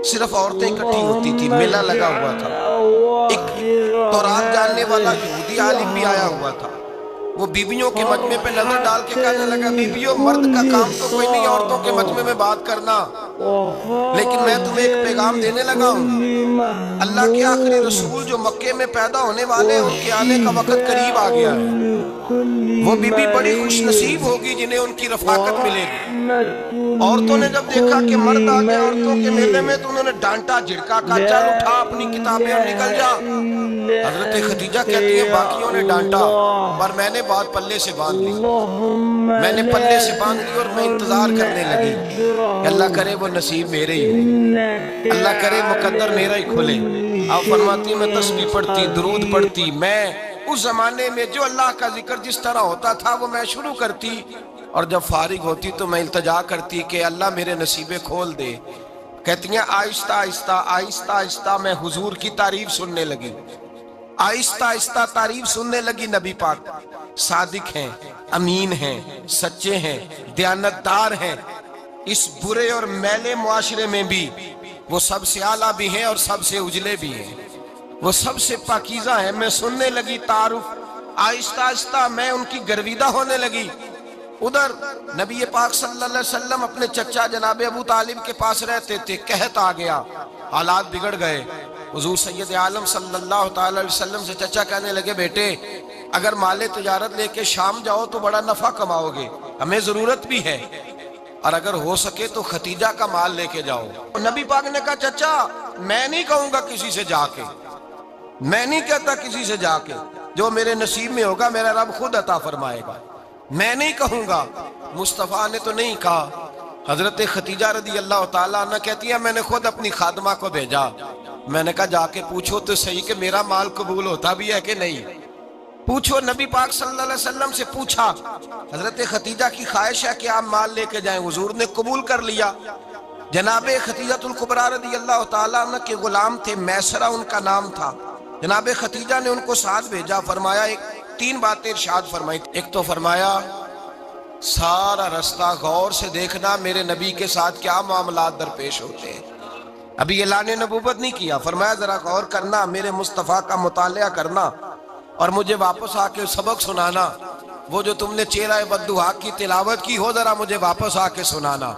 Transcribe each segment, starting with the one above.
صرف عورتیں اکٹھی ہوتی تھی، میلہ لگا ہوا تھا۔ ایک تورات جاننے والا یہودی عالم بھی آیا ہوا تھا، وہ بیویوں کے مجمع پہ نظر ڈال کے کہنے لگا بیویوں مرد کا کام تو کوئی نہیں عورتوں کے مجمع میں بات کرنا، لیکن میں تمہیں ایک پیغام دینے لگا ہوں، اللہ کے آخری رسول جو مکے میں پیدا ہونے والے ہیں ان کے آنے کا وقت قریب آ گیا ہے۔ وہ بی بی بڑی خوش نصیب ہوگی جنہیں ان کی رفاقت ملے گی۔ عورتوں نے جب دیکھا کہ مرد آ گئے عورتوں کے میلے میں تو انہوں نے ڈانٹا جھڑکا، کہا چل اٹھا اپنی کتابیں اور نکل جا۔ حضرت خدیجہ کہتی ہیں باقیوں نے ڈانٹا پر میں نے بات پلے سے باندھ لی، میں نے پلے سے باندھ لی اور میں انتظار کرنے لگی کہ اللہ کرے وہ نصیب میرے ہی ہو، اللہ کرے مقدر میرا ہی کھلے۔ آپ فرماتی میں تسبیح پڑھتی، درود پڑھتی، میں اس زمانے میں جو اللہ کا ذکر جس طرح ہوتا تھا وہ میں شروع کرتی، اور جب فارغ ہوتی تو میں التجا کرتی کہ اللہ میرے نصیبے کھول دے۔ کہتی ہیں آہستہ آہستہ آہستہ آہستہ میں حضور کی تعریف سننے لگی، آہستہ آہستہ تعریف سننے لگی۔ نبی پاک صادق ہیں، امین ہیں، سچے ہیں، دیانتدار ہیں، اس برے اور میلے معاشرے میں بھی وہ سب سے اعلیٰ بھی ہیں اور سب سے اجلے بھی ہیں، وہ سب سے پاکیزہ ہیں۔ میں سننے لگی تعارف، آہستہ آہستہ میں ان کی گرویدہ ہونے لگی۔ ادھر نبی پاک صلی اللہ علیہ وسلم اپنے چچا جناب ابو طالب کے پاس رہتے تھے، قحط آ گیا، حالات بگڑ گئے۔ حضور سید عالم صلی اللہ تعالی علیہ وسلم سے چچا کہنے لگے بیٹے اگر مال تجارت لے کے شام جاؤ تو بڑا نفع کماؤ گے، ہمیں ضرورت بھی ہے، اور اگر ہو سکے تو ختیجہ کا مال لے کے جاؤ۔ نبی پاک نے کہا چچا میں نہیں کہوں گا کسی سے جا کے، میں نہیں کہتا کسی سے جا کے، جو میرے نصیب میں ہوگا میرا رب خود عطا فرمائے گا، میں نہیں کہوں گا۔ مصطفیٰ نے تو نہیں کہا۔ حضرت خدیجہ رضی اللہ تعالیٰ عنہ کہتی ہے میں نے خود اپنی خادمہ کو بھیجا، میں نے کہا جا کے پوچھو تو صحیح کہ میرا مال قبول ہوتا بھی ہے کہ نہیں، پوچھو۔ نبی پاک صلی اللہ علیہ وسلم سے پوچھا، حضرت خدیجہ کی خواہش ہے کہ آپ مال لے کے جائیں، حضور نے قبول کر لیا۔ جناب خدیجہ الکبریٰ رضی اللہ تعالیٰ عنہ کے غلام تھے، میسرہ ان کا نام تھا، جناب خدیجہ نے ان کو ساتھ بھیجا، فرمایا تین باتیں ارشاد فرمائی۔ ایک تو فرمایا سارا رستہ غور سے دیکھنا میرے نبی کے ساتھ کیا معاملات درپیش ہوتے ہیں، ابھی اعلان نبوت نہیں کیا، فرمایا ذرا غور کرنا، میرے مصطفیٰ کا مطالعہ کرنا اور مجھے واپس آ کے سبق سنانا، وہ جو تم نے چہرہ بددعا کی تلاوت کی ہو ذرا مجھے واپس آ کے سنانا،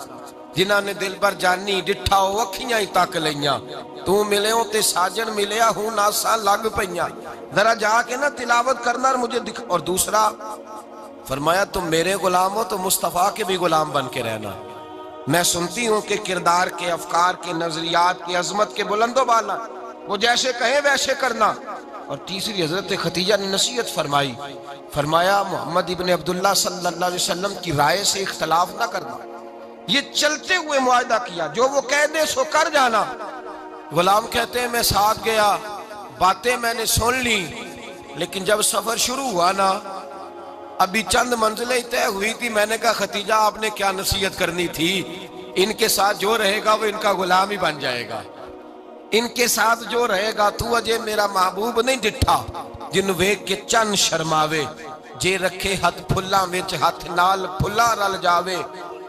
جنہاں نے دل پر جانی ڈٹھا ہو اکھیاں ہی تک لیاں، تو ملے ہوں تے ساجن ملیا ہوں ناساں لگ پئیاں، ذرا جا کے نا تلاوت کرنا اور مجھے دکھ۔ اور دوسرا فرمایا تم میرے غلام ہو تو مصطفیٰ کے بھی غلام بن کے رہنا، میں سنتی ہوں کہ کردار کے، افکار کے، نظریات کے، عظمت کے بلند و بالا، وہ جیسے کہیں ویسے کرنا۔ اور تیسری حضرت خدیجہ نے نصیحت فرمائی، فرمایا محمد ابن عبداللہ صلی اللہ علیہ وسلم کی رائے سے اختلاف نہ کرنا، یہ چلتے ہوئے معاہدہ کیا، جو وہ کہہ دے سو کر جانا۔ غلام کہتے ہیں میں ساتھ گیا، باتیں میں نے سن لی، لیکن جب سفر شروع ہوا نا ابھی چند منزلیں طے ہوئی تھی، میں نے کہا خدیجہ آپ نے کیا نصیحت کرنی تھی، ان کے ساتھ جو رہے گا وہ ان کا غلام ہی بن جائے گا، ان کے ساتھ جو رہے گا تو اجے میرا محبوب نہیں ڈٹھا جن ویکھ کے چن شرماوے، جے رکھے ہاتھ پھلاں وچ ہاتھ نال پھلا رل جاوے،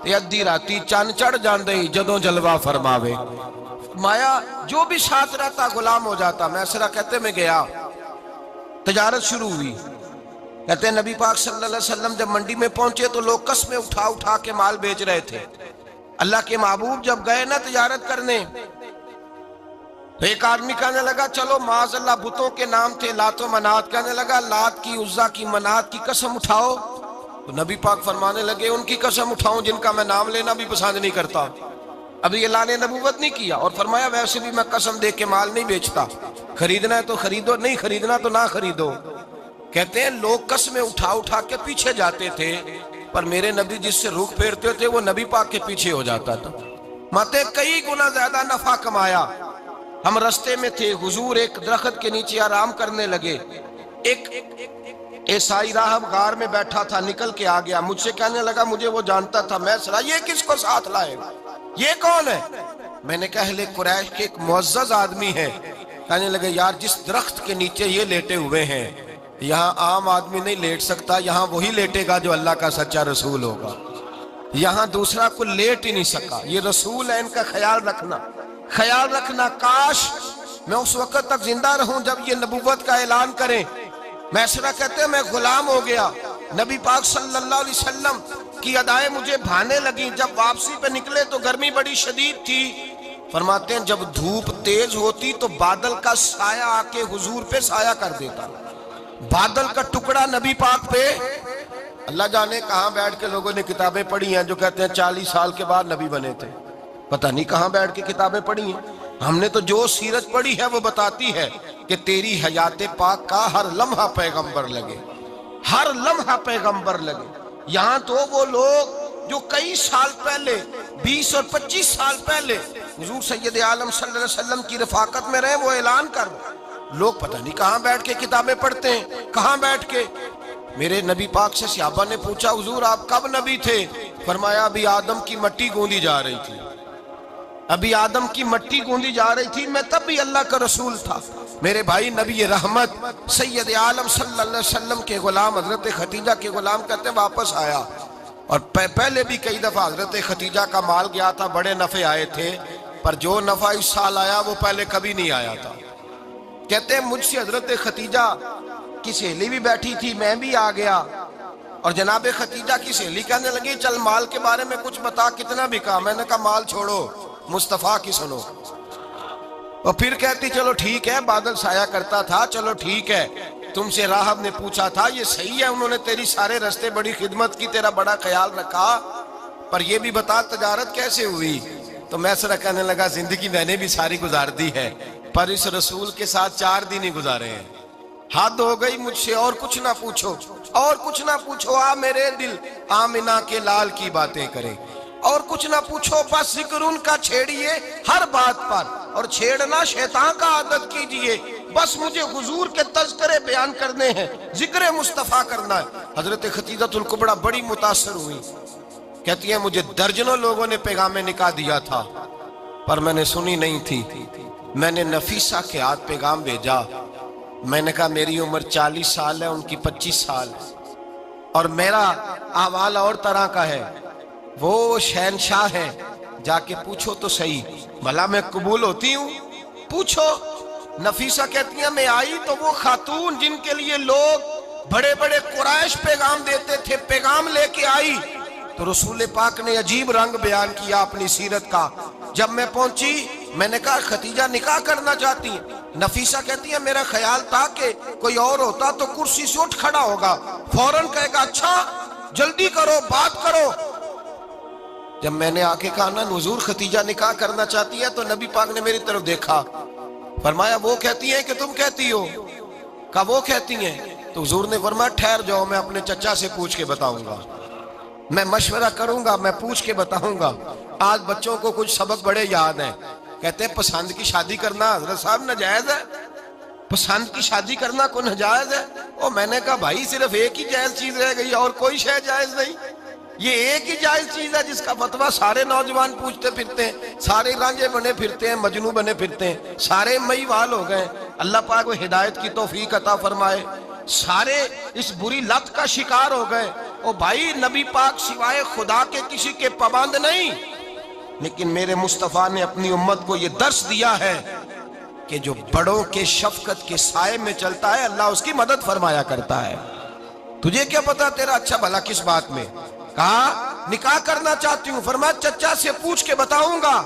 تے ادھی راتی چن چڑھ جاندے جدوں جلوہ فرماوے۔ مایا جو بھی ساتھ رہتا غلام ہو جاتا۔ میسرہ کہتے میں گیا، تجارت شروع ہوئی، کہتے ہیں نبی پاک صلی اللہ علیہ وسلم جب منڈی میں پہنچے تو لوگ قسمیں اٹھا اٹھا کے مال بیچ رہے تھے۔ اللہ کے محبوب جب گئے نا تجارت کرنے تو ایک آدمی کہنے لگا چلو معاذ اللہ بتوں کے نام تھے لات و منات، کہنے لگا لات کی، عزا کی، منات کی قسم اٹھاؤ، تو نبی پاک فرمانے لگے ان کی قسم اٹھاؤں جن کا میں نام لینا بھی پسند نہیں کرتا، ابھی اعلان نبوت نہیں کیا، اور فرمایا ویسے بھی میں قسم دے کے مال نہیں بیچتا، خریدنا ہے تو خریدو، نہیں خریدنا تو نہ خریدو۔ کہتے ہیں لوگ قسمیں اٹھا اٹھا کے پیچھے جاتے تھے، پر میرے نبی جس سے رخ پھیرتے تھے وہ نبی پاک کے پیچھے ہو جاتا تھا۔ ماتے کئی گنا زیادہ نفع کمایا۔ ہم رستے میں تھے، حضور ایک درخت کے نیچے آرام کرنے لگے، ایک عیسائی راہب غار میں بیٹھا تھا، نکل کے آ گیا، مجھ سے کہنے لگا مجھے وہ جانتا تھا، میں سنا یہ کس کو ساتھ لائے، یہ کون ہے؟ میں نے کہا اہل قریش کے ایک معزز آدمی ہے۔ کہنے لگے یار جس درخت کے نیچے یہ لیٹے ہوئے ہیں یہاں عام آدمی نہیں لیٹ سکتا، یہاں وہی لیٹے گا جو اللہ کا سچا رسول ہوگا، یہاں دوسرا کو لیٹ ہی نہیں سکا، یہ رسول ہے ان کا خیال رکھنا۔ خیال رکھنا کاش میں اس وقت تک زندہ رہوں جب یہ نبوت کا اعلان کریں۔ میسرہ کہتے ہیں میں غلام ہو گیا، نبی پاک صلی اللہ علیہ وسلم کی ادائیں مجھے بھانے لگیں۔ جب واپسی پہ نکلے تو گرمی بڑی شدید تھی۔ فرماتے ہیں جب دھوپ تیز ہوتی تو بادل کا سایہ آ کے حضور پہ سایہ کر دیتا، بادل کا ٹکڑا نبی پاک پہ۔ اللہ جانے کہاں بیٹھ کے لوگوں نے کتابیں پڑھی ہیں جو کہتے ہیں 40 سال کے بعد نبی بنے تھے، پتہ نہیں کہاں بیٹھ کے کتابیں پڑھی ہیں۔ ہم نے تو جو سیرت پڑھی ہے وہ بتاتی ہے کہ تیری حیات پاک کا ہر لمحہ پیغمبر لگے، ہر لمحہ پیغمبر لگے۔ یہاں تو وہ لوگ جو کئی سال پہلے 20 اور 25 سال پہلے حضور سید عالم صلی اللہ علیہ وسلم کی رفاقت میں رہے، وہ اعلان کر لوگ پتہ نہیں کہاں بیٹھ کے کتابیں پڑھتے ہیں، کہاں بیٹھ کے۔ میرے نبی پاک سے صحابہ نے پوچھا حضور آپ کب نبی تھے؟ فرمایا ابھی آدم کی مٹی گوندی جا رہی تھی، ابھی آدم کی مٹی گوندی جا رہی تھی، میں تب بھی اللہ کا رسول تھا۔ میرے بھائی نبی رحمت سید عالم صلی اللہ علیہ وسلم کے غلام حضرت خدیجہ کے غلام کہتے ہیں واپس آیا، اور پہلے بھی کئی دفعہ حضرت خدیجہ کا مال گیا تھا، بڑے نفع آئے تھے، پر جو نفع اس سال آیا وہ پہلے کبھی نہیں آیا تھا۔ کہتے ہیں مجھ سے حضرت خدیجہ کی سہیلی بھی بیٹھی تھی، میں بھی آ گیا، اور جناب خدیجہ کی سہیلی کہنے لگی چل مال کے بارے میں کچھ بتا، کتنا بکا؟ میں نے کہا مال چھوڑو، مصطفیٰ کی سنو۔ اور پھر کہتی چلو ٹھیک ہے، بادل سایہ کرتا تھا، چلو ٹھیک ہے، تم سے راہب نے پوچھا تھا یہ صحیح ہے، انہوں نے تیری سارے رستے بڑی خدمت کی، تیرا بڑا خیال رکھا، پر یہ بھی بتا تجارت کیسے ہوئی؟ تو میسرہ کہنے لگا زندگی میں نے بھی ساری گزار دی ہے، پر اس رسول کے ساتھ 4 دن ہی گزارے ہیں، حد ہو گئی مجھ سے، اور کچھ نہ پوچھو، اور کچھ نہ پوچھو، آ میرے دل آمنہ کے لال کی باتیں کرے، اور کچھ نہ پوچھو، بس ذکر ان کا چھیڑیے ہر بات پر، اور چھیڑنا شیطان کا عادت کیجئے، بس مجھے حضور کے تذکرے بیان کرنے ہیں، ذکر مصطفیٰ کرنا ہے۔ حضرت خدیجہ الکبریٰ بڑی متاثر ہوئی، کہتی ہیں مجھے درجنوں لوگوں نے پیغام نکاح دیا تھا، پر میں نے سنی نہیں تھی، میں نے نفیسہ کے ہاتھ پیغام بھیجا، میں نے کہا میری عمر 40 سال ہے، ان کی 25 سال ہے، اور میرا احوال اور طرح کا ہے، وہ شہنشاہ ہے، جا کے پوچھو تو صحیح، بھلا میں قبول ہوتی ہوں؟ پوچھو۔ نفیسہ کہتی ہیں میں آئی تو وہ خاتون جن کے لیے لوگ بڑے بڑے قریش پیغام دیتے تھے، پیغام لے کے آئی، تو رسول پاک نے عجیب رنگ بیان کیا اپنی سیرت کا۔ جب میں پہنچی میں نے کہا خدیجہ نکاح کرنا چاہتی ہیں؟ نفیسہ کہتی ہے میرا خیال تھا کہ کوئی اور ہوتا تو کرسی سے اٹھ کھڑا ہوگا، فوراً کہے گا اچھا جلدی کرو بات کرو۔ جب میں نے آ کے کہا نا حضور خدیجہ نکاح کرنا چاہتی ہے، تو نبی پاک نے میری طرف دیکھا، فرمایا وہ کہتی ہیں کہ تم کہتی ہو؟ کہا وہ کہتی ہیں، تو حضور نے فرمایا ٹھہر جاؤ، میں اپنے چچا سے پوچھ کے بتاؤں گا، میں مشورہ کروں گا، میں پوچھ کے بتاؤں گا۔ آج بچوں کو کچھ سبق بڑے یاد ہیں، کہتے ہیں پسند کی شادی کرنا حضرت صاحب ناجائز ہے، پسند کی شادی کرنا کو ناجائز ہے؟ اور میں نے کہا بھائی صرف ایک ہی جائز چیز رہ گئی اور کوئی شے جائز نہیں، یہ ایک ہی جائز چیز ہے جس کا فتویٰ سارے نوجوان پوچھتے پھرتے ہیں، سارے رانجے بنے پھرتے ہیں، مجنوں بنے پھرتے ہیں، سارے مئی وال ہو گئے۔ اللہ پاک وہ ہدایت کی توفیق عطا فرمائے، سارے اس بری لت کا شکار ہو گئے۔ او بھائی نبی پاک سوائے خدا کے کسی کے پابند نہیں، لیکن میرے مصطفیٰ نے اپنی امت کو یہ درس دیا ہے کہ جو بڑوں کے شفقت کے سائے میں چلتا ہے اللہ اس کی مدد فرمایا کرتا ہے۔ تجھے کیا پتا تیرا اچھا بھلا کس بات میں؟ کہا نکاح کرنا چاہتی ہوں، فرمایا چچا سے پوچھ کے بتاؤں گا۔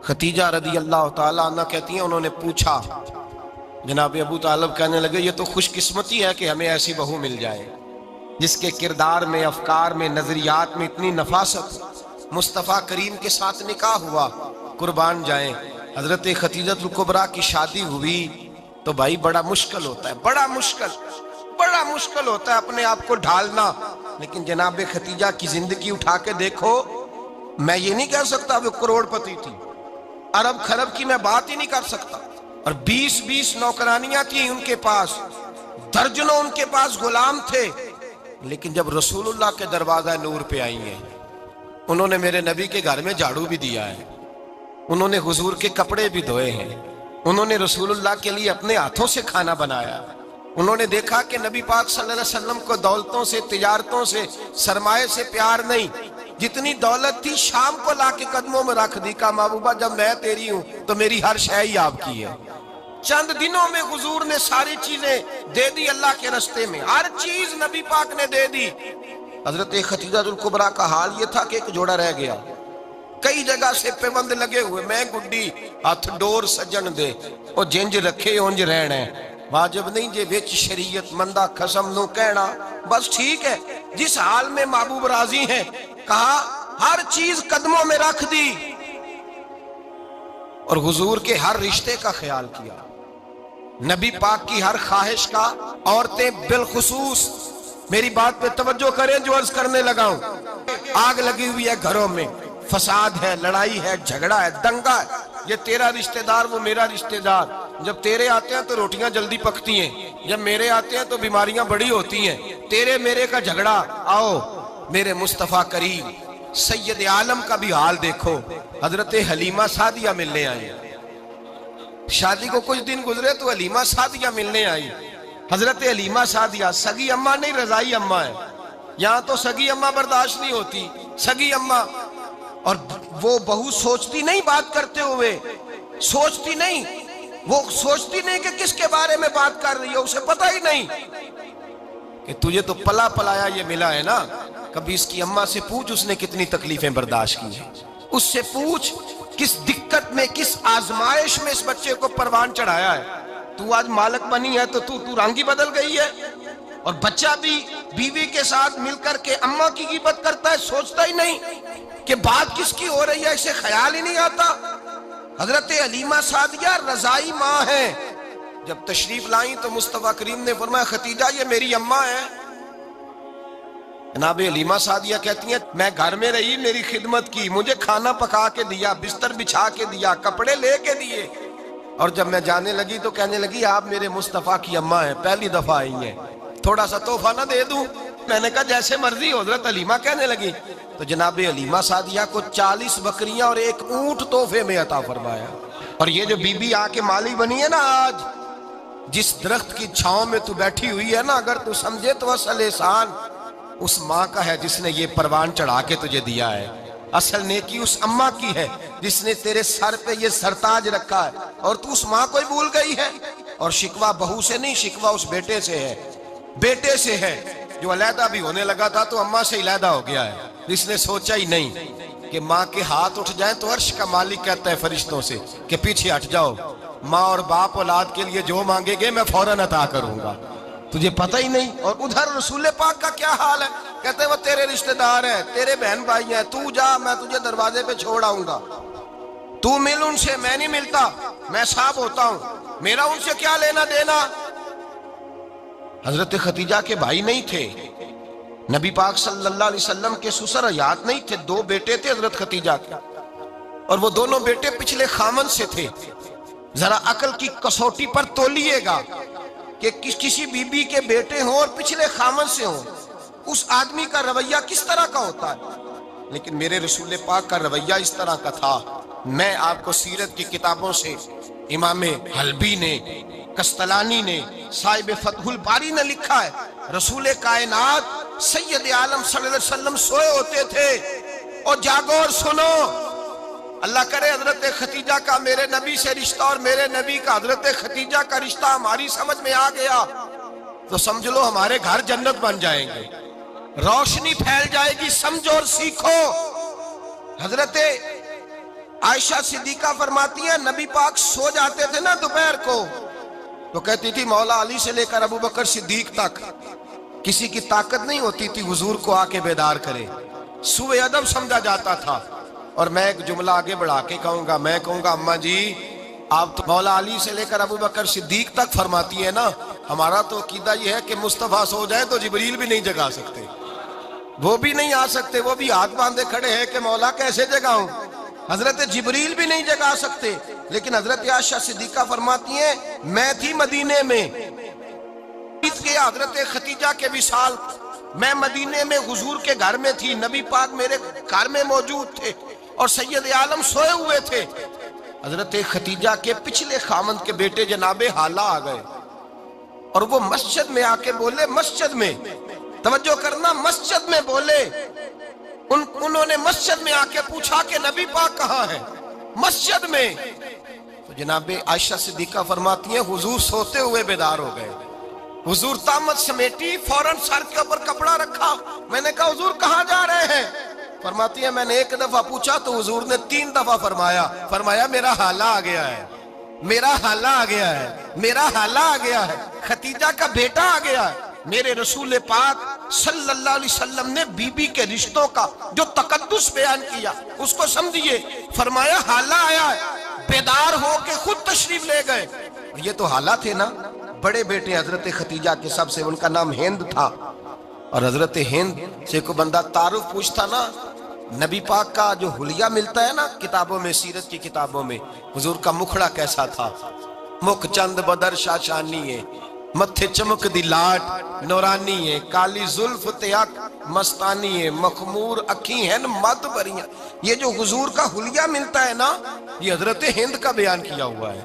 خدیجہ رضی اللہ تعالیٰ عنہ کہتی ہیں انہوں نے پوچھا، جناب ابو طالب کہنے لگے یہ تو خوش قسمتی ہے کہ ہمیں ایسی بہو مل جائے جس کے کردار میں، افکار میں، نظریات میں اتنی نفاست۔ مصطفیٰ کریم کے ساتھ نکاح ہوا، قربان جائیں۔ حضرت خدیجہ الکبریٰ کی شادی ہوئی تو بھائی بڑا مشکل ہوتا ہے، بڑا مشکل ہوتا ہے اپنے آپ کو ڈھالنا، لیکن جناب خدیجہ کی زندگی اٹھا کے دیکھو، میں یہ نہیں کہہ سکتا وہ کروڑ پتی تھی، ارب خرب کی میں بات ہی نہیں کر سکتا، اور 20 نوکرانیاں تھیں ان کے پاس، درجنوں ان کے پاس غلام تھے، لیکن جب رسول اللہ کے دروازہ نور پہ آئی ہیں، انہوں نے میرے نبی کے گھر میں جھاڑو بھی دیا ہے، انہوں نے حضور کے کپڑے بھی دھوئے ہیں، انہوں نے رسول اللہ کے لیے اپنے ہاتھوں سے کھانا بنایا، انہوں نے دیکھا کہ نبی پاک صلی اللہ علیہ وسلم کو دولتوں سے، تجارتوں سے، سرمایہ سے پیار نہیں، جتنی دولت تھی شام کو لا کے قدموں میں رکھ دی، کہا محبوبہ جب میں تیری ہوں تو میری ہر شے ہی آپ کی ہے۔ چند دنوں میں حضور نے ساری چیزیں دے دی اللہ کے رستے میں، ہر چیز نبی پاک نے دے دی۔ حضرت خدیجہ الکبریٰ کا حال یہ تھا کہ ایک جوڑا رہ گیا، کئی جگہ سے پیوند لگے ہوئے، میں گڈی ہاتھ ڈور سجن دے او جنج رکھے اونج رہنا ہے، واجب نہیں جے وچ شریعت مندہ قسم نو کہنا، بس ٹھیک ہے۔ جس حال میں محبوب راضی ہیں، کہا ہر چیز قدموں میں رکھ دی اور حضور کے ہر رشتے کا خیال کیا، نبی پاک کی ہر خواہش کا۔ عورتیں بالخصوص میری بات پہ توجہ کریں جو عرض کرنے لگا ہوں، آگ لگی ہوئی ہے گھروں میں، فساد ہے، لڑائی ہے، جھگڑا ہے، دنگا ہے، یہ تیرا رشتہ دار وہ میرا رشتہ دار، جب تیرے آتے ہیں تو روٹیاں جلدی پکتی ہیں، جب میرے آتے ہیں تو بیماریاں بڑی ہوتی ہیں، تیرے میرے کا جھگڑا۔ آؤ میرے مصطفیٰ کریم سید عالم کا بھی حال دیکھو، حضرت حلیمہ سعدیہ ملنے آئی، شادی کو کچھ دن گزرے تو حلیمہ سعدیہ ملنے آئی۔ حضرت حلیمہ سعدیہ سگی اماں نہیں، رضائی اماں ہے، یہاں تو سگی اماں برداشت نہیں ہوتی، سگی اماں، اور وہ بہو سوچتی نہیں بات کرتے ہوئے، سوچتی نہیں، وہ سوچتی نہیں کہ کس کے بارے میں بات کر رہی ہے، اسے پتہ ہی نہیں کہ تجھے تو پلا پلایا یہ ملا ہے نا، کبھی اس کی اماں سے پوچھ اس نے کتنی تکلیفیں برداشت کی ہیں، اس سے پوچھ کس دقت میں کس آزمائش میں اس بچے کو پروان چڑھایا ہے۔ تو آج مالک بنی ہے تو رنگ ہی بدل گئی ہے، اور بچہ بھی بیوی کے ساتھ مل کر کے اماں کی غیبت کرتا ہے، سوچتا ہی نہیں کہ بات کس کی ہو رہی ہے، اسے خیال ہی نہیں آتا۔ حضرت حلیمہ سعدیہ رضائی ماں ہیں، جب تشریف لائیں تو مصطفیٰ کریم نے فرمایا خدیجہ یہ میری اماں ہے۔ جناب حلیمہ سعدیہ کہتی ہیں میں گھر میں رہی، میری خدمت کی، مجھے کھانا پکا کے دیا، بستر بچھا کے دیا، کپڑے لے کے دیے، اور جب میں جانے لگی تو کہنے لگی آپ میرے مصطفیٰ کی اماں ہیں، پہلی دفعہ آئی ہیں، تھوڑا سا تحفہ نہ دے دوں؟ میں نے کہا جیسے مرضی حضرت حلیمہ کہنے لگی، تو جناب حلیمہ سعدیہ کو 40 بکریاں اور ایک اونٹ تحفے میں عطا فرمایا۔ اور یہ جو بی بی آ کے مالی بنی ہے نا آج، جس درخت کی چھاؤں میں تو بیٹھی ہوئی ہے نا، اگر تو سمجھے تو اصل احسان اس ماں کا ہے جس نے یہ پروان چڑھا کے تجھے دیا ہے، اصل نیکی اس اماں کی ہے جس نے تیرے سر پہ یہ سرتاج رکھا ہے، اور تو اس ماں کو ہی بھول گئی ہے۔ اور شکوہ بہو سے نہیں، شکوہ اس بیٹے سے ہے، بیٹے سے ہے جو علیحدہ بھی ہونے لگا تھا تو اماں سے علیحدہ ہو گیا ہے، جس نے سوچا ہی نہیں کہ ماں کے ہاتھ اٹھ جائیں تو عرش کا مالک کہتا ہے فرشتوں سے کہ پیچھے ہٹ جاؤ، ماں اور باپ اولاد کے لیے جو مانگے گے میں فوراً عطا کروں گا، تجھے پتہ ہی نہیں۔ اور ادھر رسول پاک کا کیا حال ہے، کہتے ہیں وہ تیرے رشتہ دار ہیں، تیرے بہن بھائی ہیں، تو جا میں تجھے دروازے پہ چھوڑ آؤں گا، تو مل ان سے، میں نہیں ملتا، میں صاحب ہوتا ہوں، میرا ان سے کیا لینا دینا۔ حضرت خدیجہ کے بھائی نہیں تھے، نبی پاک صلی اللہ علیہ وسلم کے سسر حیات نہیں تھے، 2 بیٹے تھے حضرت خدیجہ کے، اور وہ دونوں بیٹے پچھلے خامن سے تھے۔ ذرا عقل کی کسوٹی پر تولیے گا کہ کسی بی بی کے بیٹے ہوں اور پچھلے خامن سے ہوں، اس آدمی کا رویہ کس طرح کا ہوتا ہے، لیکن میرے رسول پاک کا رویہ اس طرح کا تھا۔ میں آپ کو سیرت کی کتابوں سے امام حلبی نے، قسطلانی نے، صاحب فتح الباری نے لکھا ہے، رسول کائنات سید عالم صلی اللہ علیہ وسلم سوئے ہوتے تھے، اور جاگو اور سنو، اللہ کرے حضرت خدیجہ کا میرے نبی سے رشتہ اور میرے نبی کا حضرت خدیجہ کا رشتہ ہماری سمجھ میں آ گیا تو سمجھ لو ہمارے گھر جنت بن جائیں گے، روشنی پھیل جائے گی، سمجھو اور سیکھو۔ حضرت عائشہ صدیقہ فرماتی ہیں نبی پاک سو جاتے تھے نا دوپہر کو تو کہتی تھی مولا علی سے لے کر ابو بکر صدیق تک کسی کی طاقت نہیں ہوتی تھی حضور کو آ کے بیدار کرے، سوء ادب سمجھا جاتا تھا۔ اور میں ایک جملہ آگے بڑھا کے کہوں گا، میں کہوں گا اماں جی آپ تو مولا علی سے لے کر ابو بکر صدیق تک فرماتی ہے نا، ہمارا تو عقیدہ یہ ہے کہ مصطفیٰ سو جائے تو جبریل بھی نہیں جگا سکتے، وہ بھی نہیں آ سکتے، وہ بھی ہاتھ باندھے کھڑے ہیں کہ مولا کیسے جگاؤں، حضرت جبریل بھی نہیں جگا سکتے۔ لیکن حضرت عائشہ صدیقہ فرماتی ہیں میں تھی مدینے میں، حضرت خدیجہ کے وصال، میں مدینے میں حضور کے گھر میں تھی، نبی پاک میرے گھر میں موجود تھے اور سید عالم سوئے ہوئے تھے۔ حضرت خدیجہ کے پچھلے خامند کے بیٹے جناب حالہ آ گئے اور وہ مسجد میں آ کے بولے، مسجد میں توجہ کرنا، مسجد میں بولے انہوں نے مسجد میں آ کے پوچھا کہ نبی پاک کہاں ہے؟ مسجد میں۔ تو جناب عائشہ صدیقہ فرماتی ہیں حضور سوتے ہوئے بیدار ہو گئے۔ حضور طامت سمیٹی، فوراً سر کے اوپر کپڑا رکھا۔ میں نے کہا حضور کہاں جا رہے ہیں؟ فرماتی ہیں میں نے ایک دفعہ پوچھا تو حضور نے 3 دفعہ فرمایا میرا حالہ آ گیا ہے، میرا حالہ آ گیا ہے، میرا حالہ آ گیا ہے، ختیجہ کا بیٹا آ گیا ہے۔ میرے رسول پاک صلی اللہ علیہ وسلم نے بی بی کے رشتوں کا جو تقدس بیان کیا اس کو سمجھیے۔ فرمایا حالہ آیا ہے، بیدار ہو کے خود تشریف لے گئے۔ یہ تو حالہ تھے نا، بڑے بیٹے حضرت ختیجہ کے، سب سے ان کا نام ہند تھا، اور حضرت ہند سے کوئی بندہ تعارف پوچھتا نا، نبی پاک کا جو حلیہ ملتا ہے نا کتابوں میں، سیرت کی کتابوں میں، حضور کا مکھڑا کیسا تھا، مکھ چند بدر شاشانی ہے، متھے چمک دی لاٹ نورانی ہے، کالی زلف تیاک مستانی ہے، مخمور اکھی ہیں مد بریاں۔ یہ جو حضور کا حلیہ ملتا ہے نا، یہ حضرت ہند کا بیان کیا ہوا ہے۔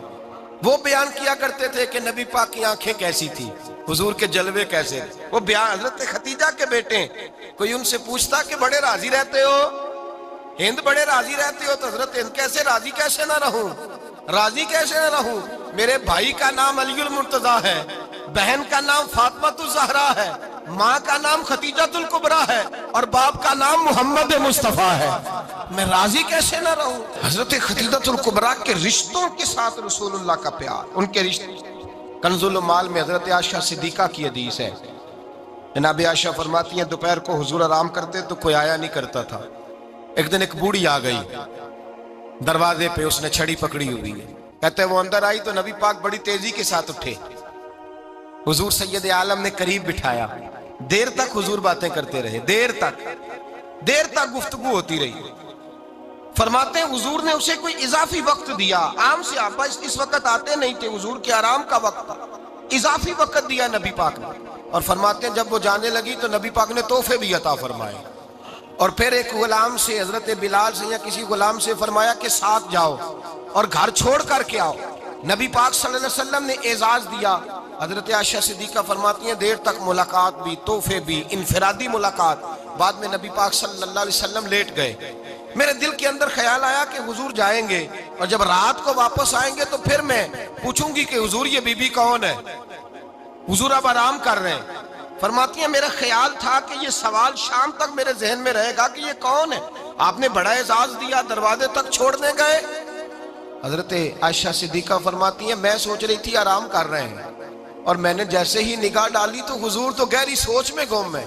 وہ بیان کیا کرتے تھے کہ نبی پاک کی آنکھیں کیسی تھی، حضور کے جلوے کیسے، وہ بیان حضرت ختیجہ کے بیٹے ہیں۔ کوئی ان سے پوچھتا کہ بڑے راضی رہتے ہو ہند، بڑے راضی رہتے ہو، تو حضرت ہند کیسے راضی کیسے نہ رہوں، راضی کیسے نہ رہوں، میرے بھائی کا نام علی المرتضیٰ ہے، بہن کا نام فاطمہ الزہرا ہے، ماں کا نام ختیجۃ الکبریٰ ہے، اور باپ کا نام محمد مصطفیٰ ہے، میں راضی کیسے نہ رہوں۔ حضرت ختیجۃ الکبریٰ کے رشتوں کے ساتھ رسول اللہ کا پیار، ان کے رشتے۔ کنز المال میں حضرت عائشہ صدیقہ کی حدیث ہے، جناب عائشہ فرماتی ہیں دوپہر کو حضور آرام کرتے تو کوئی آیا نہیں کرتا تھا۔ ایک دن ایک بوڑھی آ گئی دروازے پہ، اس نے چھڑی پکڑی ہوئی ہے، کہتے ہیں وہ اندر آئی تو نبی پاک بڑی تیزی کے ساتھ اٹھے، حضور سید عالم نے قریب بٹھایا، دیر تک حضور باتیں کرتے رہے، دیر تک گفتگو ہوتی رہی۔ فرماتے ہیں حضور نے اسے کوئی اضافی وقت دیا، عام صحابہ اس وقت آتے نہیں تھے، حضور کے آرام کا وقت تھا، اضافی وقت دیا نبی پاک نے۔ اور فرماتے ہیں جب وہ جانے لگی تو نبی پاک نے تحفے بھی عطا فرمائے، اور پھر ایک غلام سے، حضرت بلال سے یا کسی غلام سے فرمایا کہ ساتھ جاؤ اور گھر چھوڑ کر کے آؤ۔ نبی پاک صلی اللہ علیہ وسلم نے اعزاز دیا۔ حضرت عائشہ صدیقہ فرماتی ہیں دیر تک ملاقات بھی، تحفے بھی، انفرادی ملاقات۔ بعد میں نبی پاک صلی اللہ علیہ وسلم لیٹ گئے، میرے دل کے اندر خیال آیا کہ حضور جائیں گے اور جب رات کو واپس آئیں گے تو پھر میں پوچھوں گی کہ حضور یہ بی بی کون ہے، حضور اب آرام کر رہے ہیں۔ فرماتی ہیں میرا خیال تھا کہ یہ سوال شام تک میرے ذہن میں رہے گا کہ یہ کون ہے، آپ نے بڑا اعزاز دیا، دروازے تک چھوڑنے گئے۔ حضرت عائشہ صدیقہ فرماتی ہیں میں سوچ رہی تھی آرام کر رہے ہیں، اور میں نے جیسے ہی نگاہ ڈالی تو حضور تو گہری سوچ میں گم ہے،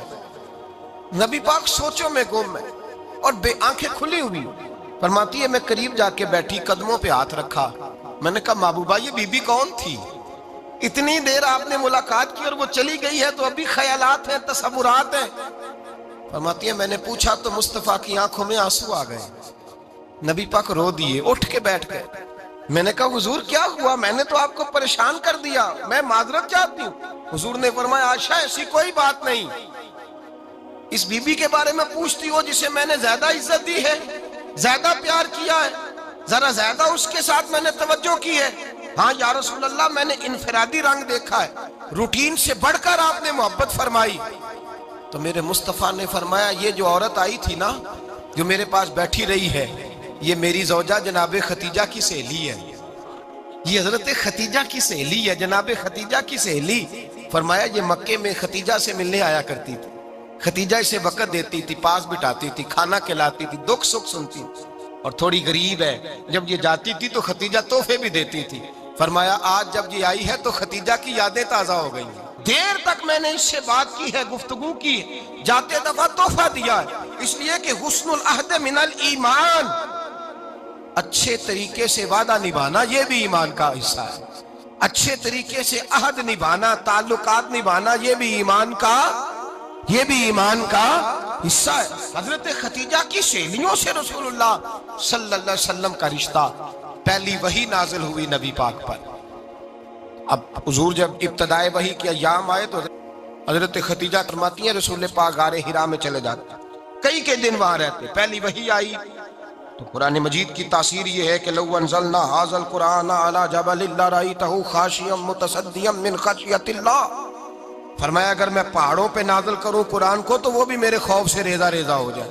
نبی پاک سوچوں میں گم ہے اور بے آنکھیں کھلی ہوئی۔ فرماتی ہے میں قریب جا کے بیٹھی، قدموں پہ ہاتھ رکھا، میں نے کہا محبوبہ یہ بی بی کون تھی، اتنی دیر آپ نے ملاقات کی اور وہ چلی گئی ہے تو ابھی خیالات ہیں، تصورات ہیں۔ فرماتی ہے میں نے پوچھا تو مصطفیٰ کی آنکھوں میں آنسو آ گئے، نبی پاک رو دیے، اٹھ کے بیٹھ گئے۔ میں نے کہا حضور کیا ہوا، میں نے تو آپ کو پریشان کر دیا، میں معذرت چاہتی ہوں۔ حضور نے فرمایا عائشہ ایسی کوئی بات نہیں، اس بی بی کے بارے میں پوچھتی ہو جسے میں نے زیادہ عزت دی ہے، زیادہ پیار کیا ہے، ذرا زیادہ اس کے ساتھ میں نے توجہ کی ہے۔ ہاں یا رسول اللہ میں نے انفرادی رنگ دیکھا ہے، روٹین سے بڑھ کر آپ نے محبت فرمائی۔ تو میرے مصطفیٰ نے فرمایا یہ جو عورت آئی تھی نا، جو میرے پاس بیٹھی رہی ہے، یہ میری زوجہ جناب ختیجہ کی سہیلی ہے، یہ حضرت ختیجہ کی سہیلی ہے، جناب ختیجہ کی سہیلی۔ فرمایا یہ مکے میں ختیجہ سے ملنے آیا کرتی تھی، ختیجہ اسے وقت دیتی تھی، پاس بٹھاتی تھی، کھانا کھلاتی تھی، دکھ سکھ سنتی تھی، اور تھوڑی غریب ہے، جب یہ جاتی تھی تو ختیجہ تحفے بھی دیتی تھی۔ فرمایا آج جب یہ آئی ہے تو ختیجہ کی یادیں تازہ ہو گئی ہیں، دیر تک میں نے اس سے بات کی ہے، گفتگو کی ہے، جاتے دفعہ تحفہ دیا ہے، اس لیے کہ حسن العہد من الایمان، اچھے طریقے سے وعدہ نبھانا یہ بھی ایمان کا حصہ ہے، اچھے طریقے سے عہد نبھانا، تعلقات نبھانا یہ بھی ایمان کا حصہ ہے۔ حضرت ختیجہ کی سہیلیوں سے رسول اللہ صلی اللہ علیہ وسلم کا رشتہ، پہلی وحی نازل ہوئی نبی پاک پر۔ اب حضور جب ابتدائے وحی کے ایام آئے تو حضرت ختیجہ فرماتی ہیں رسول پاک غار حرا میں چلے جاتے، کئی کے دن وہاں رہتے، پہلی وحی آئی تو قرآن مجید کی تاثیر یہ ہے کہ لو انزلنا ھذا القرآن علی جبل لرأیتہ خاشعا متصدعا من خشیۃ اللہ، فرمایا اگر میں پہاڑوں پہ نازل کروں قرآن کو تو وہ بھی میرے خوف سے ریزہ ریزہ ہو جائے۔